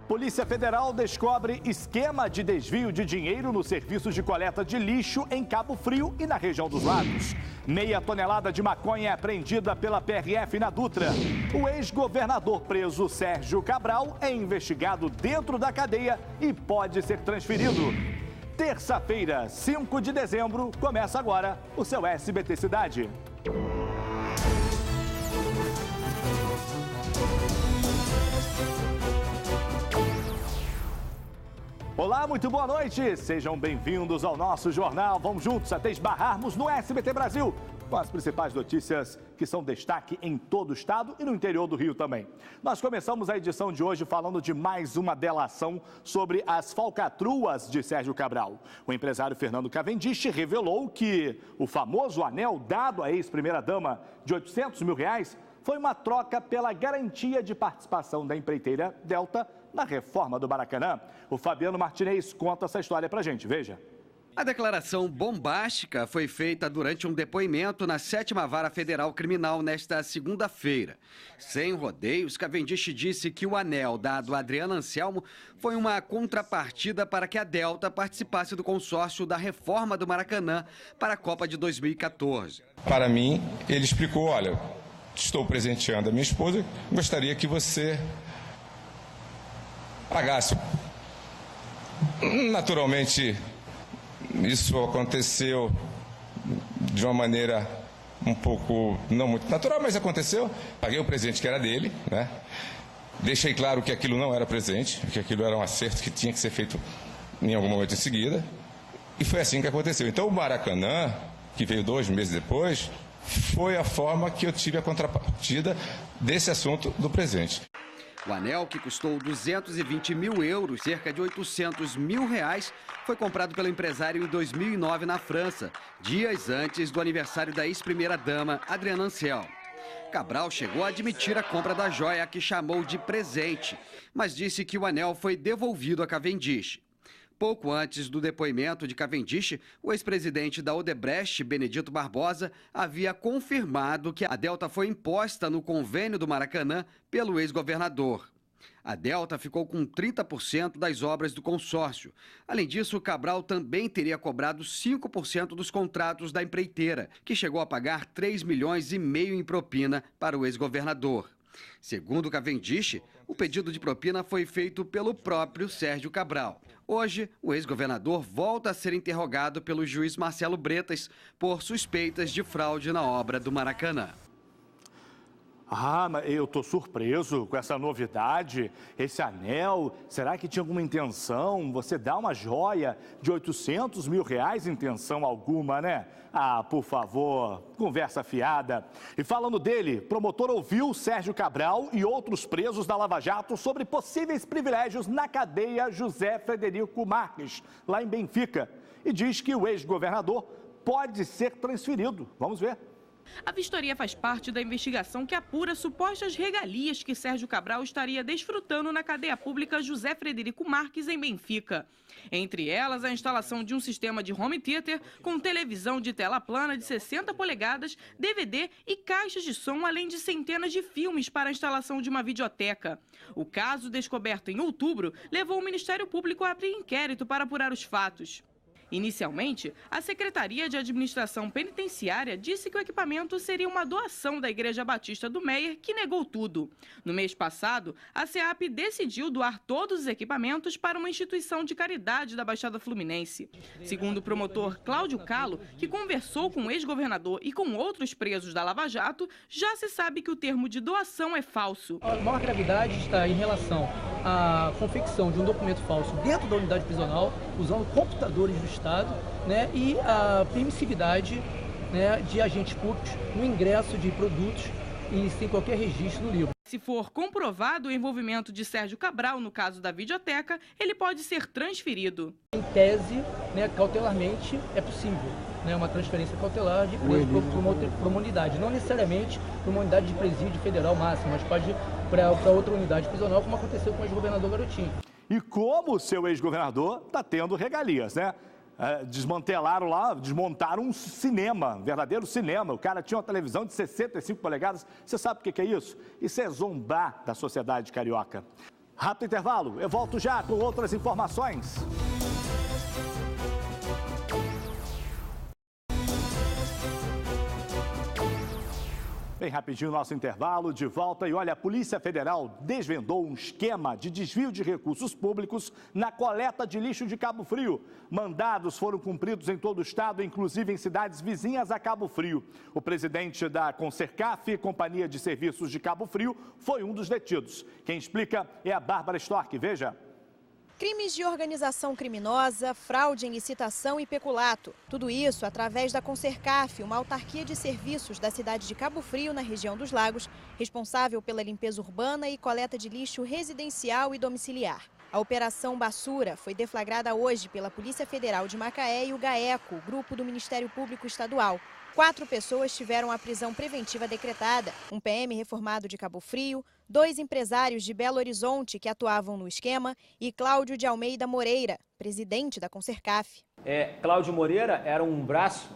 Polícia Federal descobre esquema de desvio de dinheiro no serviço de coleta de lixo em Cabo Frio e na região dos Lagos. Meia tonelada de maconha é apreendida pela PRF na Dutra. O ex-governador preso Sérgio Cabral é investigado dentro da cadeia e pode ser transferido. Terça-feira, 5 de dezembro, começa agora o seu SBT Cidade. Olá, muito boa noite. Sejam bem-vindos ao nosso jornal. Vamos juntos até esbarrarmos no SBT Brasil com as principais notícias que são destaque em todo o estado e no interior do Rio também. Nós começamos a edição de hoje falando de mais uma delação sobre as falcatruas de Sérgio Cabral. O empresário Fernando Cavendish revelou que o famoso anel dado à ex-primeira-dama de R$800 mil foi uma troca pela garantia de participação da empreiteira Delta na reforma do Maracanã. O Fabiano Martinez conta essa história pra gente, veja. A declaração bombástica foi feita durante um depoimento na 7ª Vara Federal Criminal nesta segunda-feira. Sem rodeios, Cavendish disse que o anel dado a Adriana Anselmo foi uma contrapartida para que a Delta participasse do consórcio da reforma do Maracanã para a Copa de 2014. Para mim, ele explicou, olha, estou presenteando a minha esposa, gostaria que você pagasse. Naturalmente, isso aconteceu de uma maneira um pouco, não muito natural, mas aconteceu. Paguei o presente que era dele, né? Deixei claro que aquilo não era presente, que aquilo era um acerto que tinha que ser feito em algum momento em seguida. E foi assim que aconteceu. Então, o Maracanã, que veio 2 meses depois, foi a forma que eu tive a contrapartida desse assunto do presente. O anel, que custou 220 mil euros, cerca de R$800 mil, foi comprado pelo empresário em 2009 na França, dias antes do aniversário da ex-primeira-dama, Adriana Anselmo. Cabral chegou a admitir a compra da joia, que chamou de presente, mas disse que o anel foi devolvido a Cavendish. Pouco antes do depoimento de Cavendish, o ex-presidente da Odebrecht, Benedito Barbosa, havia confirmado que a Delta foi imposta no convênio do Maracanã pelo ex-governador. A Delta ficou com 30% das obras do consórcio. Além disso, Cabral também teria cobrado 5% dos contratos da empreiteira, que chegou a pagar 3,5 milhões em propina para o ex-governador. Segundo Cavendish, o pedido de propina foi feito pelo próprio Sérgio Cabral. Hoje, o ex-governador volta a ser interrogado pelo juiz Marcelo Bretas por suspeitas de fraude na obra do Maracanã. Mas eu tô surpreso com essa novidade, esse anel. Será que tinha alguma intenção? Você dá uma joia de R$800 mil, intenção alguma, né? Por favor, conversa fiada. E falando dele, promotor ouviu Sérgio Cabral e outros presos da Lava Jato sobre possíveis privilégios na cadeia José Frederico Marques, lá em Benfica. E diz que o ex-governador pode ser transferido. Vamos ver. A vistoria faz parte da investigação que apura supostas regalias que Sérgio Cabral estaria desfrutando na cadeia pública José Frederico Marques, em Benfica. Entre elas, a instalação de um sistema de home theater com televisão de tela plana de 60 polegadas, DVD e caixas de som, além de centenas de filmes para a instalação de uma videoteca. O caso, descoberto em outubro, levou o Ministério Público a abrir inquérito para apurar os fatos. Inicialmente, a Secretaria de Administração Penitenciária disse que o equipamento seria uma doação da Igreja Batista do Meier, que negou tudo. No mês passado, a SEAP decidiu doar todos os equipamentos para uma instituição de caridade da Baixada Fluminense. Segundo o promotor Cláudio Calo, que conversou com o ex-governador e com outros presos da Lava Jato, já se sabe que o termo de doação é falso. A maior gravidade está em relação à confecção de um documento falso dentro da unidade prisional, usando computadores do Estado, né, e a permissividade, né, de agentes públicos no ingresso de produtos e sem qualquer registro no livro. Se for comprovado o envolvimento de Sérgio Cabral no caso da videoteca, ele pode ser transferido. Em tese, né, cautelarmente, é possível, né, uma transferência cautelar de preso para uma unidade. Não necessariamente para uma unidade de presídio federal máximo, mas pode ir para outra unidade prisional, como aconteceu com o ex-governador Garotinho. E como o seu ex-governador está tendo regalias, né? Desmantelaram lá, desmontaram um cinema, um verdadeiro cinema. O cara tinha uma televisão de 65 polegadas. Você sabe o que é isso? Isso é zombar da sociedade carioca. Rápido intervalo, eu volto já com outras informações. Bem rapidinho nosso intervalo, de volta. E olha, a Polícia Federal desvendou um esquema de desvio de recursos públicos na coleta de lixo de Cabo Frio. Mandados foram cumpridos em todo o estado, inclusive em cidades vizinhas a Cabo Frio. O presidente da Concercaf, Companhia de Serviços de Cabo Frio, foi um dos detidos. Quem explica é a Bárbara Storck. Veja. Crimes de organização criminosa, fraude em licitação e peculato. Tudo isso através da Concercaf, uma autarquia de serviços da cidade de Cabo Frio, na região dos Lagos, responsável pela limpeza urbana e coleta de lixo residencial e domiciliar. A Operação Basura foi deflagrada hoje pela Polícia Federal de Macaé e o GAECO, o grupo do Ministério Público Estadual. 4 pessoas tiveram a prisão preventiva decretada, um PM reformado de Cabo Frio, 2 empresários de Belo Horizonte que atuavam no esquema e Cláudio de Almeida Moreira, presidente da Concercaf. Cláudio Moreira era um braço,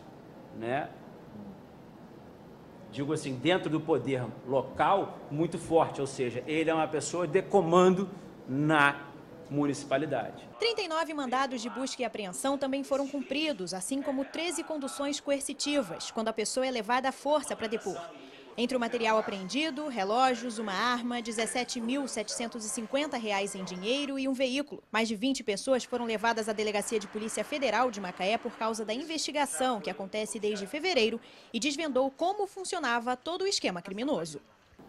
digo assim, dentro do poder local muito forte, ou seja, ele é uma pessoa de comando na municipalidade. 39 mandados de busca e apreensão também foram cumpridos, assim como 13 conduções coercitivas, quando a pessoa é levada à força para depor. Entre o material apreendido, relógios, uma arma, R$ 17.750 em dinheiro e um veículo. Mais de 20 pessoas foram levadas à Delegacia de Polícia Federal de Macaé por causa da investigação que acontece desde fevereiro e desvendou como funcionava todo o esquema criminoso.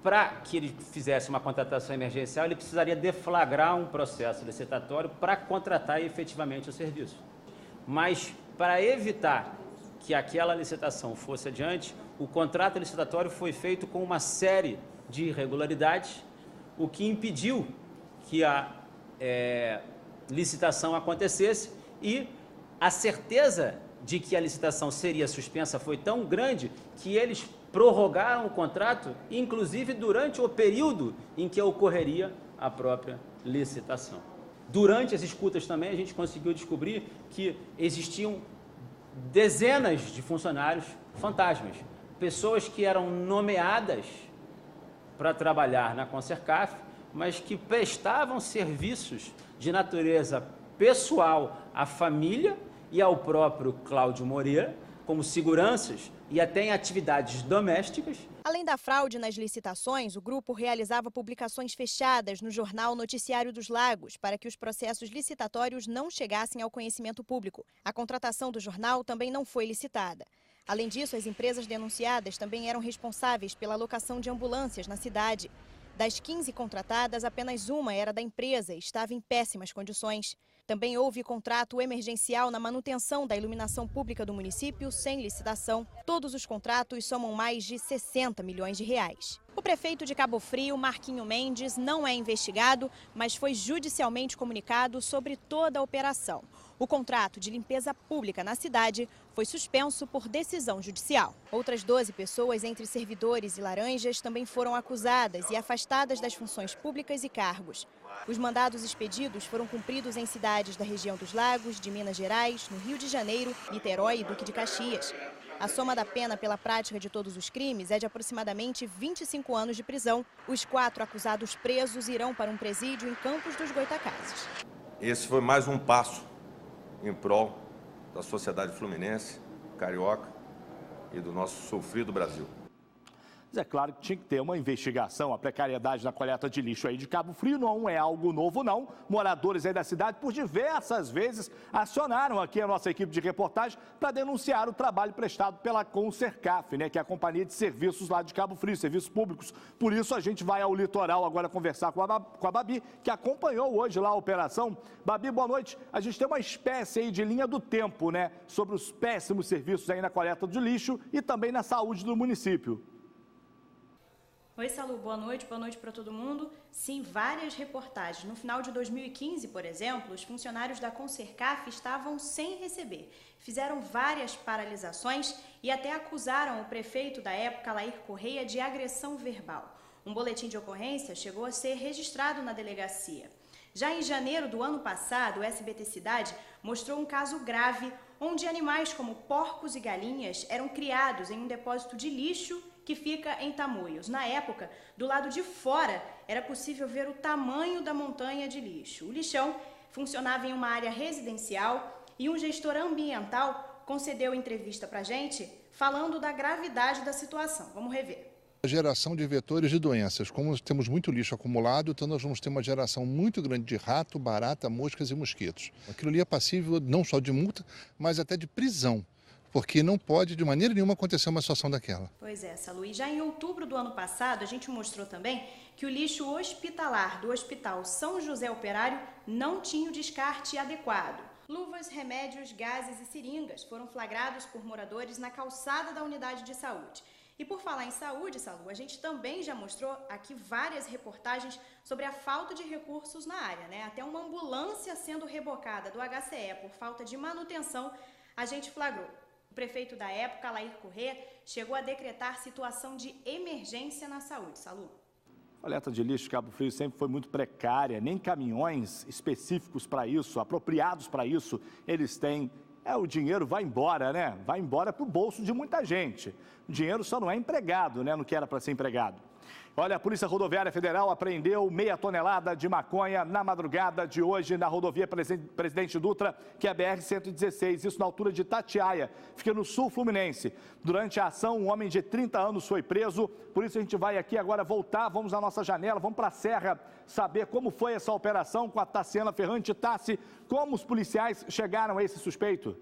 Para que ele fizesse uma contratação emergencial, ele precisaria deflagrar um processo licitatório para contratar efetivamente o serviço. Mas, para evitar que aquela licitação fosse adiante, o contrato licitatório foi feito com uma série de irregularidades, o que impediu que a licitação acontecesse, e a certeza de que a licitação seria suspensa foi tão grande que eles prorrogaram o contrato, inclusive durante o período em que ocorreria a própria licitação. Durante as escutas também a gente conseguiu descobrir que existiam dezenas de funcionários fantasmas, pessoas que eram nomeadas para trabalhar na Concercaf, mas que prestavam serviços de natureza pessoal à família e ao próprio Cláudio Moreira, como seguranças e até em atividades domésticas. Além da fraude nas licitações, o grupo realizava publicações fechadas no jornal Noticiário dos Lagos para que os processos licitatórios não chegassem ao conhecimento público. A contratação do jornal também não foi licitada. Além disso, as empresas denunciadas também eram responsáveis pela alocação de ambulâncias na cidade. Das 15 contratadas, apenas uma era da empresa e estava em péssimas condições. Também houve contrato emergencial na manutenção da iluminação pública do município sem licitação. Todos os contratos somam mais de 60 milhões de reais. O prefeito de Cabo Frio, Marquinho Mendes, não é investigado, mas foi judicialmente comunicado sobre toda a operação. O contrato de limpeza pública na cidade foi suspenso por decisão judicial. Outras 12 pessoas, entre servidores e laranjas, também foram acusadas e afastadas das funções públicas e cargos. Os mandados expedidos foram cumpridos em cidades da região dos Lagos, de Minas Gerais, no Rio de Janeiro, Niterói e Duque de Caxias. A soma da pena pela prática de todos os crimes é de aproximadamente 25 anos de prisão. Os 4 acusados presos irão para um presídio em Campos dos Goitacazes. Esse foi mais um passo em prol da sociedade fluminense, carioca e do nosso sofrido Brasil. Mas é claro que tinha que ter uma investigação. A precariedade na coleta de lixo aí de Cabo Frio não é algo novo, não. Moradores aí da cidade, por diversas vezes, acionaram aqui a nossa equipe de reportagem para denunciar o trabalho prestado pela Concercaf, que é a companhia de serviços lá de Cabo Frio, serviços públicos. Por isso, a gente vai ao litoral agora conversar com a Babi, que acompanhou hoje lá a operação. Babi, boa noite. A gente tem uma espécie aí de linha do tempo, sobre os péssimos serviços aí na coleta de lixo e também na saúde do município. Oi, Salu, boa noite para todo mundo. Sim, várias reportagens. No final de 2015, por exemplo, os funcionários da Concercaf estavam sem receber. Fizeram várias paralisações e até acusaram o prefeito da época, Lair Correia, de agressão verbal. Um boletim de ocorrência chegou a ser registrado na delegacia. Já em janeiro do ano passado, o SBT Cidade mostrou um caso grave onde animais como porcos e galinhas eram criados em um depósito de lixo que fica em Tamoios. Na época, do lado de fora, era possível ver o tamanho da montanha de lixo. O lixão funcionava em uma área residencial e um gestor ambiental concedeu entrevista para a gente falando da gravidade da situação. Vamos rever. A geração de vetores de doenças. Como temos muito lixo acumulado, então nós vamos ter uma geração muito grande de rato, barata, moscas e mosquitos. Aquilo ali é passível não só de multa, mas até de prisão, porque não pode de maneira nenhuma acontecer uma situação daquela. Pois é, Salu. E já em outubro do ano passado, a gente mostrou também que o lixo hospitalar do Hospital São José Operário não tinha o descarte adequado. Luvas, remédios, gases e seringas foram flagrados por moradores na calçada da unidade de saúde. E por falar em saúde, Salu, a gente também já mostrou aqui várias reportagens sobre a falta de recursos na área, né? Até uma ambulância sendo rebocada do HCE por falta de manutenção, a gente flagrou. O prefeito da época, Alair Corrêa, chegou a decretar situação de emergência na saúde. Salu. A coleta de lixo de Cabo Frio sempre foi muito precária, nem caminhões específicos para isso, apropriados para isso, eles têm. O dinheiro vai embora, né? Vai embora para o bolso de muita gente. O dinheiro só não é empregado, né? No que era para ser empregado. Olha, a Polícia Rodoviária Federal apreendeu meia tonelada de maconha na madrugada de hoje na rodovia Presidente Dutra, que é a BR-116, isso na altura de Itatiaia, fica no sul fluminense. Durante a ação, um homem de 30 anos foi preso, por isso a gente vai aqui agora voltar, vamos na nossa janela, vamos para a Serra, saber como foi essa operação com a Tassiana Ferrante. Tassi, como os policiais chegaram a esse suspeito?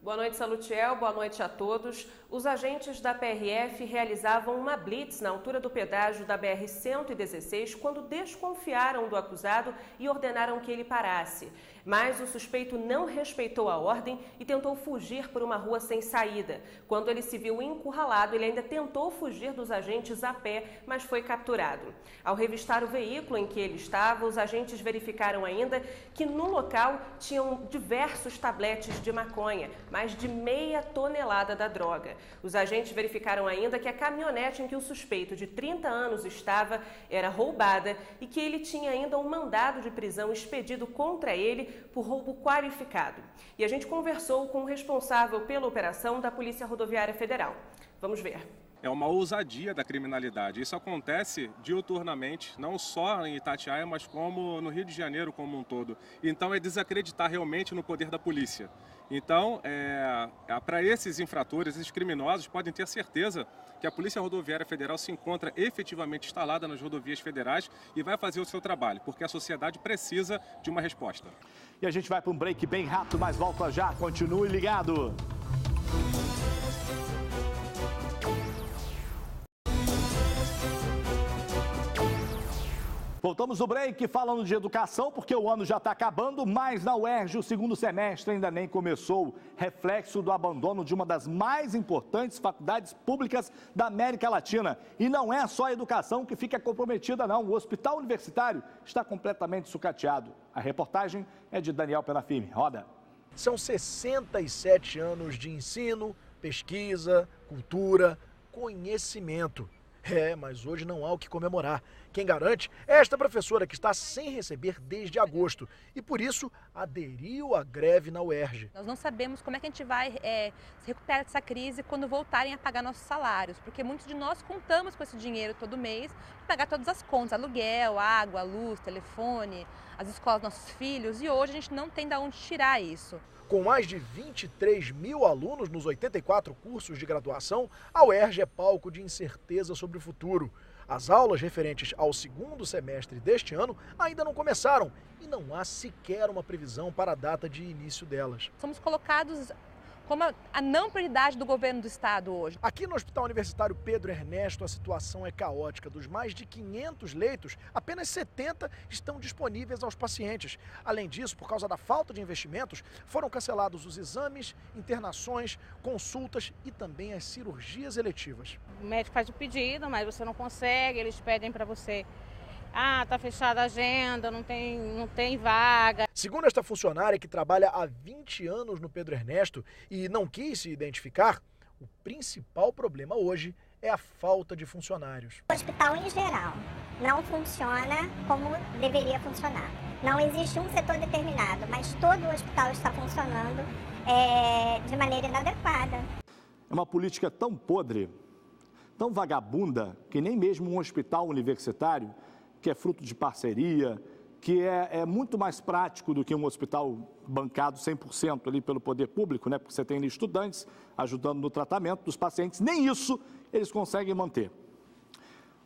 Boa noite, Salutiel. Boa noite a todos. Os agentes da PRF realizavam uma blitz na altura do pedágio da BR-116 quando desconfiaram do acusado e ordenaram que ele parasse. Mas o suspeito não respeitou a ordem e tentou fugir por uma rua sem saída. Quando ele se viu encurralado, ele ainda tentou fugir dos agentes a pé, mas foi capturado. Ao revistar o veículo em que ele estava, os agentes verificaram ainda que no local tinham diversos tabletes de maconha, mais de meia tonelada da droga. Os agentes verificaram ainda que a caminhonete em que o suspeito de 30 anos estava era roubada e que ele tinha ainda um mandado de prisão expedido contra ele por roubo qualificado. E a gente conversou com o responsável pela operação da Polícia Rodoviária Federal. Vamos ver. É uma ousadia da criminalidade. Isso acontece diuturnamente, não só em Itatiaia, mas como no Rio de Janeiro como um todo. Então é desacreditar realmente no poder da polícia. Então, para esses infratores, esses criminosos, podem ter certeza que a Polícia Rodoviária Federal se encontra efetivamente instalada nas rodovias federais e vai fazer o seu trabalho, porque a sociedade precisa de uma resposta. E a gente vai para um break bem rápido, mas volta já. Continue ligado. Voltamos no break falando de educação, porque o ano já está acabando, mas na UERJ o segundo semestre ainda nem começou. Reflexo do abandono de uma das mais importantes faculdades públicas da América Latina. E não é só a educação que fica comprometida, não. O hospital universitário está completamente sucateado. A reportagem é de Daniel Penafirme. Roda. São 67 anos de ensino, pesquisa, cultura, conhecimento. Mas hoje não há o que comemorar. Quem garante é esta professora que está sem receber desde agosto e, por isso, aderiu à greve na UERJ. Nós não sabemos como é que a gente vai se recuperar dessa crise quando voltarem a pagar nossos salários, porque muitos de nós contamos com esse dinheiro todo mês para pagar todas as contas, aluguel, água, luz, telefone, as escolas dos nossos filhos, e hoje a gente não tem de onde tirar isso. Com mais de 23 mil alunos nos 84 cursos de graduação, a UERJ é palco de incerteza sobre o futuro. As aulas referentes ao segundo semestre deste ano ainda não começaram e não há sequer uma previsão para a data de início delas. Somos colocados como a não prioridade do governo do estado hoje. Aqui no Hospital Universitário Pedro Ernesto, a situação é caótica. Dos mais de 500 leitos, apenas 70 estão disponíveis aos pacientes. Além disso, por causa da falta de investimentos, foram cancelados os exames, internações, consultas e também as cirurgias eletivas. O médico faz o pedido, mas você não consegue, eles pedem para você... tá fechada a agenda, não tem vaga. Segundo esta funcionária que trabalha há 20 anos no Pedro Ernesto e não quis se identificar, o principal problema hoje é a falta de funcionários. O hospital em geral não funciona como deveria funcionar. Não existe um setor determinado, mas todo o hospital está funcionando de maneira inadequada. É uma política tão podre tão vagabunda que nem mesmo um hospital universitário, que é fruto de parceria, que é muito mais prático do que um hospital bancado 100% ali pelo poder público, né? Porque você tem ali estudantes ajudando no tratamento dos pacientes, nem isso eles conseguem manter.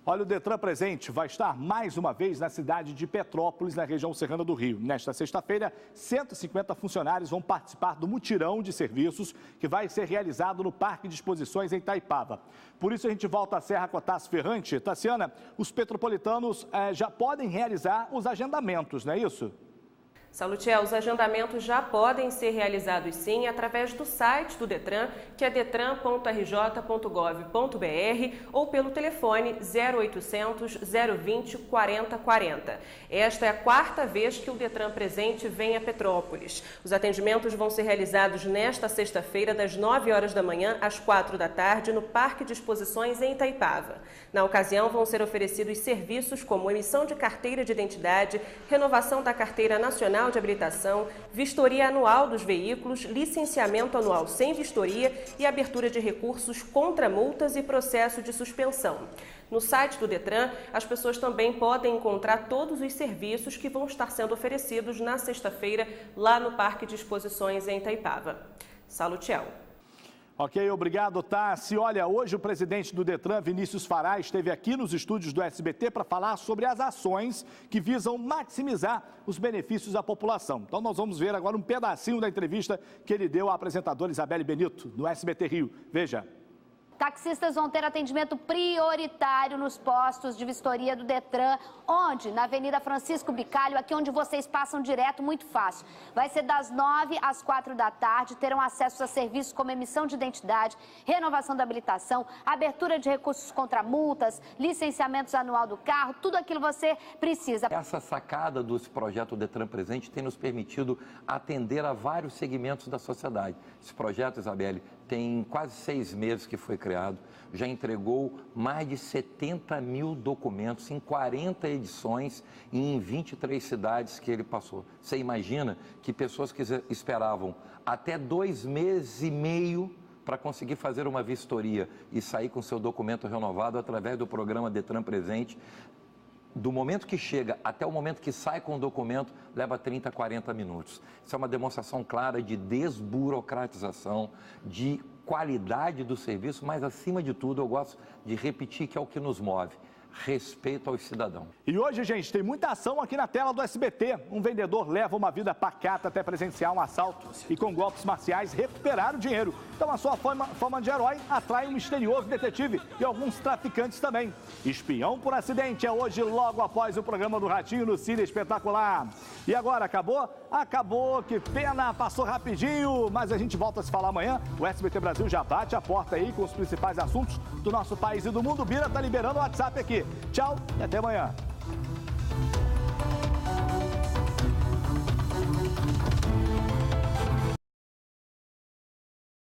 Olha, o Detran Presente vai estar mais uma vez na cidade de Petrópolis, na região serrana do Rio. Nesta sexta-feira, 150 funcionários vão participar do mutirão de serviços que vai ser realizado no Parque de Exposições em Itaipava. Por isso a gente volta à Serra com a Tassi Ferrante. Tassiana, os petropolitanos já podem realizar os agendamentos, não é isso? Salutiel, os agendamentos já podem ser realizados sim através do site do Detran, que é detran.rj.gov.br ou pelo telefone 0800 020 4040. Esta é a quarta vez que o Detran Presente vem a Petrópolis. Os atendimentos vão ser realizados nesta sexta-feira, das 9 horas da manhã às 4 da tarde, no Parque de Exposições em Itaipava. Na ocasião, vão ser oferecidos serviços como emissão de carteira de identidade, renovação da carteira nacional de habilitação, vistoria anual dos veículos, licenciamento anual sem vistoria e abertura de recursos contra multas e processo de suspensão. No site do Detran, as pessoas também podem encontrar todos os serviços que vão estar sendo oferecidos na sexta-feira lá no Parque de Exposições em Itaipava. Salutiel. Ok, obrigado, Tassi. Olha, hoje o presidente do Detran, Vinícius Fará, esteve aqui nos estúdios do SBT para falar sobre as ações que visam maximizar os benefícios à população. Então nós vamos ver agora um pedacinho da entrevista que ele deu à apresentadora Isabelle Benito, no SBT Rio. Veja. Taxistas vão ter atendimento prioritário nos postos de vistoria do Detran, onde? Na Avenida Francisco Bicalho, aqui onde vocês passam direto, muito fácil. Vai ser das 9 às 4 da tarde, terão acesso a serviços como emissão de identidade, renovação da habilitação, abertura de recursos contra multas, licenciamentos anual do carro, tudo aquilo que você precisa. Essa sacada desse projeto Detran Presente tem nos permitido atender a vários segmentos da sociedade. Esse projeto, Isabelle, tem quase 6 meses que foi criado, já entregou mais de 70 mil documentos em 40 edições e em 23 cidades que ele passou. Você imagina que pessoas que esperavam até 2 meses e meio para conseguir fazer uma vistoria e sair com seu documento renovado através do programa Detran Presente, do momento que chega até o momento que sai com o documento, leva 30, 40 minutos. Isso é uma demonstração clara de desburocratização, de qualidade do serviço, mas, acima de tudo, eu gosto de repetir que é o que nos move. Respeito aos cidadãos. E hoje, gente, tem muita ação aqui na tela do SBT. Um vendedor leva uma vida pacata até presenciar um assalto e, com golpes marciais, recuperar o dinheiro. Então, a sua fama de herói atrai um misterioso detetive e alguns traficantes também. Espião por acidente é hoje, logo após o programa do Ratinho no Cine Espetacular. E agora, acabou? Acabou, que pena, passou rapidinho, mas a gente volta a se falar amanhã. O SBT Brasil já bate a porta aí com os principais assuntos do nosso país e do mundo. O Bira tá liberando o WhatsApp aqui. Tchau e até amanhã.